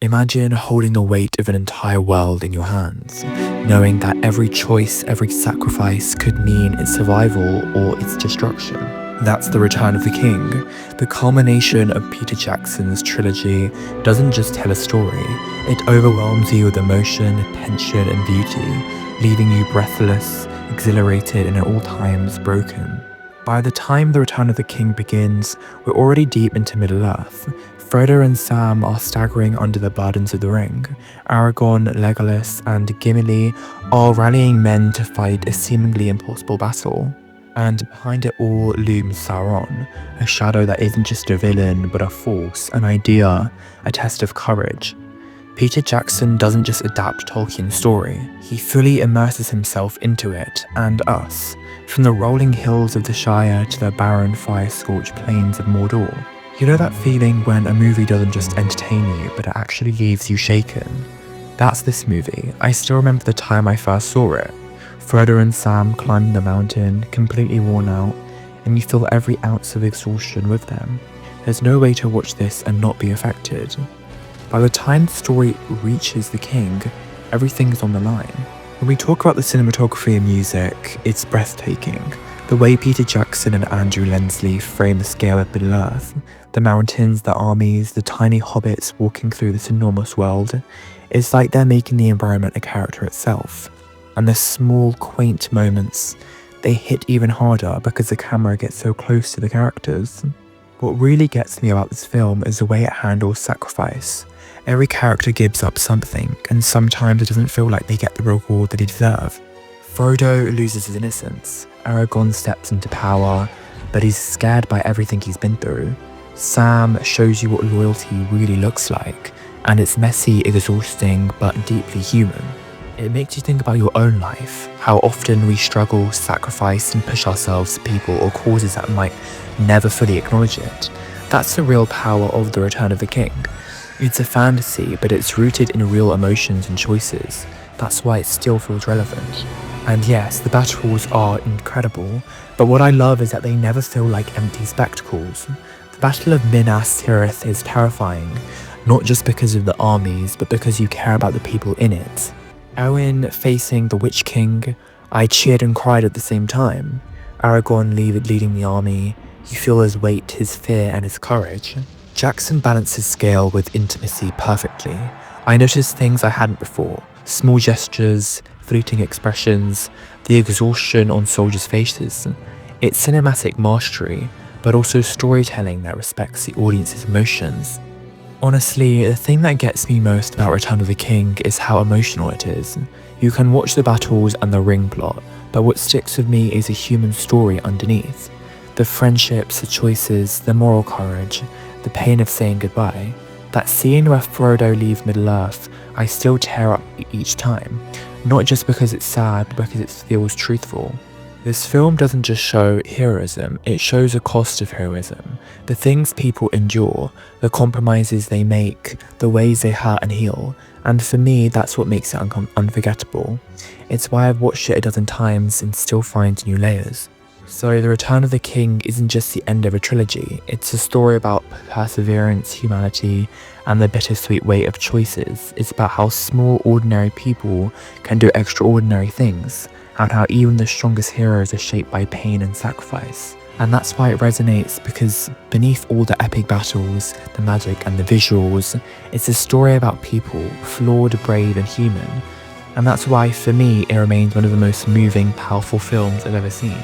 Imagine holding the weight of an entire world in your hands, knowing that every choice, every sacrifice could mean its survival or its destruction. That's The Return of the King. The culmination of Peter Jackson's trilogy doesn't just tell a story, it overwhelms you with emotion, tension, and beauty, leaving you breathless, exhilarated, and at all times broken. By the time The Return of the King begins, we're already deep into Middle-earth. Frodo and Sam are staggering under the burdens of the ring. Aragorn, Legolas, and Gimli are rallying men to fight a seemingly impossible battle. And behind it all looms Sauron, a shadow that isn't just a villain but a force, an idea, a test of courage. Peter Jackson doesn't just adapt Tolkien's story, he fully immerses himself into it and us, from the rolling hills of the Shire to the barren fire-scorched plains of Mordor. You know that feeling when a movie doesn't just entertain you, but it actually leaves you shaken? That's this movie. I still remember the time I first saw it. Frodo and Sam climbing the mountain, completely worn out, and you feel every ounce of exhaustion with them. There's no way to watch this and not be affected. By the time the story reaches the king, everything is on the line. When we talk about the cinematography and music, it's breathtaking. The way Peter Jackson and Andrew Lensley frame the scale of Middle-earth, the mountains, the armies, the tiny hobbits walking through this enormous world, it's like they're making the environment a character itself. And the small, quaint moments, they hit even harder because the camera gets so close to the characters. What really gets me about this film is the way it handles sacrifice. Every character gives up something, and sometimes it doesn't feel like they get the reward that they deserve. Frodo loses his innocence. Aragorn steps into power, but he's scared by everything he's been through. Sam shows you what loyalty really looks like, and it's messy, exhausting, but deeply human. It makes you think about your own life, how often we struggle, sacrifice, and push ourselves to people or causes that might never fully acknowledge it. That's the real power of The Return of the King. It's a fantasy, but it's rooted in real emotions and choices. That's why it still feels relevant. And yes, the battles are incredible, but what I love is that they never feel like empty spectacles. The Battle of Minas Tirith is terrifying, not just because of the armies, but because you care about the people in it. Owen facing the Witch King, I cheered and cried at the same time. Aragorn leading the army, you feel his weight, his fear, and his courage. Jackson balances scale with intimacy perfectly. I noticed things I hadn't before. Small gestures, fleeting expressions, the exhaustion on soldiers' faces. It's cinematic mastery, but also storytelling that respects the audience's emotions. Honestly, the thing that gets me most about Return of the King is how emotional it is. You can watch the battles and the ring plot, but what sticks with me is a human story underneath. The friendships, the choices, the moral courage, the pain of saying goodbye. That scene where Frodo leaves Middle-earth, I still tear up each time. Not just because it's sad, but because it feels truthful. This film doesn't just show heroism, it shows a cost of heroism. The things people endure, the compromises they make, the ways they hurt and heal. And for me, that's what makes it unforgettable. It's why I've watched it a dozen times and still find new layers. So The Return of the King isn't just the end of a trilogy, it's a story about perseverance, humanity, and the bittersweet weight of choices. It's about how small, ordinary people can do extraordinary things, and how even the strongest heroes are shaped by pain and sacrifice. And that's why it resonates, because beneath all the epic battles, the magic and the visuals, it's a story about people, flawed, brave and human. And that's why, for me, it remains one of the most moving, powerful films I've ever seen.